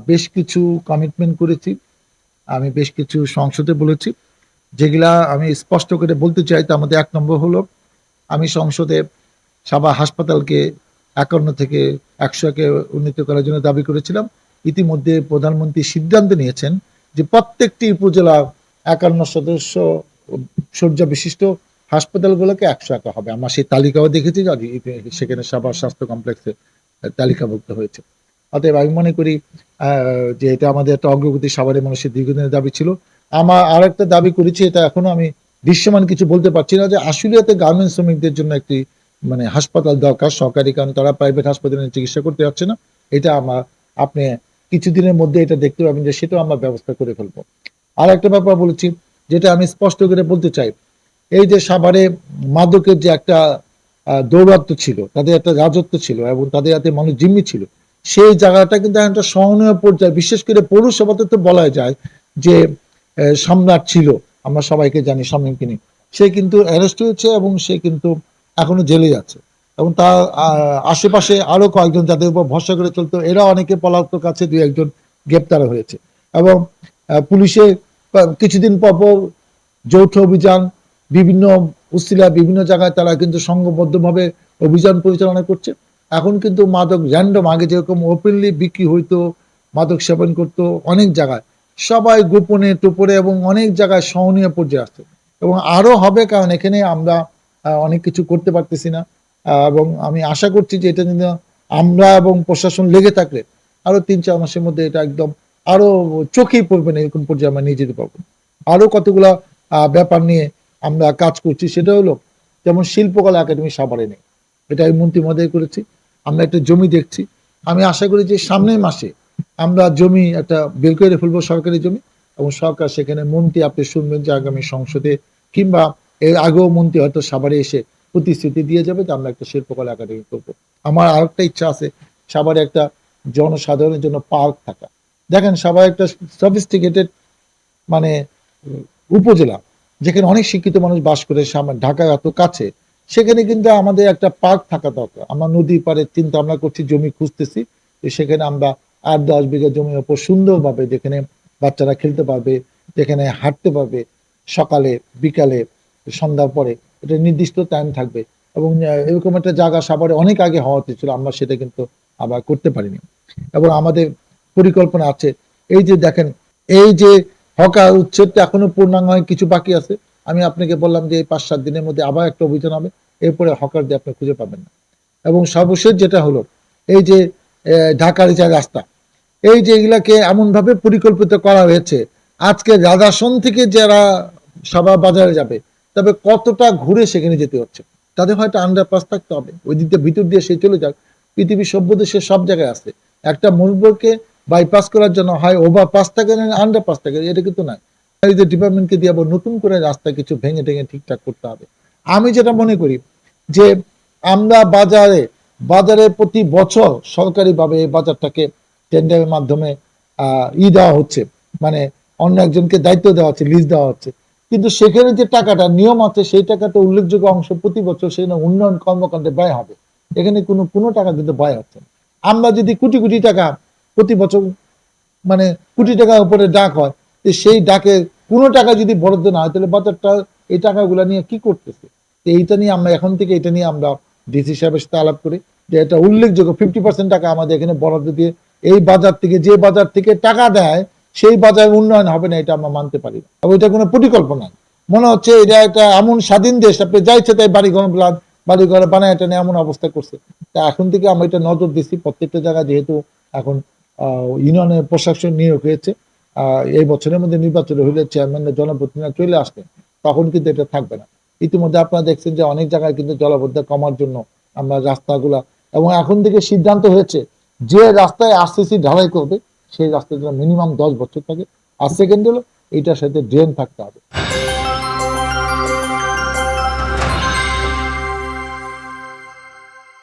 বেশ কিছু কমিটমেন্ট করেছি। আমি বেশ কিছু সংসদে বলেছি, যেগুলা আমি স্পষ্ট করে বলতে চাই। তার মধ্যে ১ নম্বর হলো, আমি সংসদে সাভার হাসপাতালকে ৫১ থেকে ১০০ উন্নীত করার জন্য দাবি করেছিলাম। ইতিমধ্যে প্রধানমন্ত্রী সিদ্ধান্ত নিয়েছেন যে প্রত্যেকটি উপজেলা ৫১ সদস্য শয্যা বিশিষ্ট হাসপাতালগুলোকে ১০০ হবে। আমরা সেই তালিকাও দেখেছি, আর সেখানে সাভার স্বাস্থ্য কমপ্লেক্সে তালিকাভুক্ত হয়েছে। অতএব আমি মনে করি যে এটা আমাদের একটা অগ্রগতি, সাভারের মানুষের দীর্ঘদিনের দাবি ছিল। আমার আরেকটা দাবি করেছি, এটা এখনো আমি দৃশ্যমান কিছু বলতে পারছি না, যে আশুলিয়াতে গার্মেন্টস শ্রমিকদের জন্য একটি হাসপাতাল দরকার সরকারি, কারণ তারা প্রাইভেট হাসপাতালে চিকিৎসা করতে যাচ্ছে না। এটা আপনি কিছুদিনের মধ্যে এটা দেখতে পাবেন যে সেটাও আমরা ব্যবস্থা করে ফেলবো। আর একটা ব্যাপার বলেছি, যেটা আমি স্পষ্ট করে বলতে চাই, এই যে সাভারে মাদকের যে একটা দৌরাত্ম্য ছিল, তাদের একটা রাজত্ব ছিল এবং তাদের হাতে মানুষ জিম্মি ছিল, সেই জায়গাটা কিন্তু একটা সহনীয় পর্যায়ে, বিশেষ করে পৌরসভাতে তো বলা যায় যে সম্রাট ছিল, আমরা সবাইকে জানি সম্রাটকিনী, সে কিন্তু অ্যারেস্ট হয়েছে এবং সে কিন্তু এখনো জেলে যাচ্ছে। এবং তার আশেপাশে আরো কয়েকজন যাদের উপর ভরসা করে চলতো, এরা অনেকে পলাতক কাছে, ২-১ জন গ্রেপ্তার হয়েছে। এবং পুলিশে কিছুদিন পর পর যৌথ অভিযান, বিভিন্ন উসিলা বিভিন্ন জায়গায় তারা কিন্তু সংঘবদ্ধভাবে অভিযান পরিচালনা করছে। এখন কিন্তু মাদক র্যান্ডম, আগে যেরকম ওপেনলি বিক্রি হইতো, মাদক সেবন করতো অনেক জায়গায়, সবাই গোপনে টোপরে এবং অনেক জায়গায় সহনীয় পর্যায়ে আসছে। এবং আরো হবে, কারণ এখানে আমরা অনেক কিছু করতে পারতেছি না। এবং আমি আশা করছি যে এটা কিন্তু আমরা এবং প্রশাসন লেগে থাকলে আরো ৩-৪ মাসের মধ্যে এটা একদম আরো চোখেই পড়বে না, এরকম পর্যায়ে আমরা নিয়ে যেতে পারবো। আরো কতগুলা ব্যাপার নিয়ে আমরা কাজ করছি, সেটা হলো যেমন শিল্পকলা একাডেমি সাভারে নেই, এটা আমি মন্ত্রী মহোদয় করেছি। আমরা একটা জমি দেখছি, আমি আশা করি যে সামনের মাসে আমরা জমি একটা বের করে ফেলবো, সরকারি জমি, এবং সরকার সেখানে মন্ত্রী, আপনি শুনবেন যে আগামী সংসদে কিংবা এর আগেও মন্ত্রী হয়তো সাভারে এসে প্রতিশ্রুতি দিয়ে যাবে যে আমরা একটা শিল্পকলা একাডেমি করবো। আমার আরেকটা ইচ্ছা আছে, সাভারে একটা জনসাধারণের জন্য পার্ক থাকা। দেখেন, সাভারে একটা সফিস্টিকেটেড মানে উপজেলা, যেখানে অনেক শিক্ষিত মানুষ বাস করে, ঢাকা এত কাছে, সেখানে কিন্তু আমাদের একটা পার্ক থাকা দরকার। আমরা নদী পাড়ে চিন্তা ভাবনা করছি, জমি খুঁজতেছি, সেখানে আমরা ৮-১০ বিঘা জমির উপর সুন্দরভাবে, যেখানে বাচ্চারা খেলতে পারবে, যেখানে হাঁটতে পারবে, সকালে বিকালে সন্ধ্যার পরে, এটা নির্দিষ্ট টাইম থাকবে। এবং এরকম একটা জায়গা সাভারে অনেক আগে হওয়া উচিত ছিল, আমরা সেটা কিন্তু আবার করতে পারিনি। এবং আমাদের পরিকল্পনা আছে, এই যে দেখেন, এই যে হকার উচ্ছেদটা এখনো পূর্ণাঙ্গ হয়, কিছু বাকি আছে। আমি আপনাকে বললাম যে এই ৫-৭ দিনের মধ্যে আবার একটা অভিযান হবে, এরপরে হকার দিয়ে আপনি খুঁজে পাবেন না। এবং সর্বশেষ যেটা হলো, এই যে ঢাকার যে রাস্তা, এই যে এগুলাকে এমনভাবে পরিকল্পিত করা হয়েছে, আজকে রাজাসন থেকে যারা সাভার বাজারে যাবে, তবে কতটা ঘুরে সেখানে যেতে হচ্ছে। তাদের হয়তো আন্ডারপাস থাকতে হবে, ওই দিকটা ভিতর দিয়ে সে চলে যাক। পৃথিবীর সভ্য দেশের সব জায়গায় আছে, একটা মূলবরকে বাইপাস করার জন্য হয় ওভারপাস থাকে না আন্ডারপাস থাকে, এটা কিন্তু নাই। ডিপার্টমেন্টকে দিয়ে আবার নতুন করে রাস্তা কিছু ভেঙে টেঙে ঠিকঠাক করতে হবে। আমি যেটা মনে করি যে আমরা বাজারে বাজারে প্রতি বছর সরকারিভাবে এই বাজারটাকে টেন্ডারের মাধ্যমে দেওয়া হচ্ছে, মানে অন্য একজনকে দায়িত্ব দেওয়া হচ্ছে, লিজ দেওয়া হচ্ছে, কিন্তু সেখানে যে টাকাটা নিয়ম আছে, সেই টাকাটা উল্লেখযোগ্য অংশ প্রতি বছর সেখানে উন্নয়ন কর্মকাণ্ডে ব্যয় হবে। এখানে কোনো টাকা কিন্তু ব্যয় হচ্ছে না। আমরা যদি কোটি কোটি টাকা প্রতি বছর, মানে কোটি টাকার উপরে ডাক হয়, সেই ডাকে কোনো টাকা যদি বরাদ্দ না হয়, তাহলে বাজারটা এই টাকাগুলো নিয়ে কি করতেছে? এইটা নিয়ে আমরা এখন থেকে এটা নিয়ে আমরা ডিসি সাহেবের সাথে আলাপ করি, যে এটা উল্লেখযোগ্য 50% টাকা আমাদের এখানে বরাদ্দ দিয়ে এই বাজার থেকে, যে বাজার থেকে টাকা দেয় সেই বাজার উন্নয়ন হবে না, এটা আমরা মানতে পারি না। এবং এটা কোনো পরিকল্পনা, মনে হচ্ছে এটা একটা এমন স্বাধীন দেশ, আপনি যাইছে তাই বাড়িঘর বানায় এটা নিয়ে এমন অবস্থা করছে। তা এখন থেকে আমরা এটা নজর দিচ্ছি, প্রত্যেকটা জায়গায় যেহেতু এখন ইউনিয়নের প্রশাসন নিয়োগ হয়েছে, এই বছরের মধ্যে নির্বাচন হইলে চেয়ারম্যানের জনপ্রতিনিধিরা চলে আসবেন, তখন কিন্তু এটা থাকবে না। ইতিমধ্যে আপনারা দেখছেন যে অনেক জায়গায় কিন্তু জলাবদ্ধতা কমার জন্য আমরা রাস্তাগুলা, এবং এখন থেকে সিদ্ধান্ত হয়েছে যে রাস্তায় আরসিসি ঢালাই করবে সেই রাস্তার জন্য মিনিমাম 10 বছর থাকে। আর সেকেন্ড হলো, এইটার সাথে ড্রেন থাকতে হবে।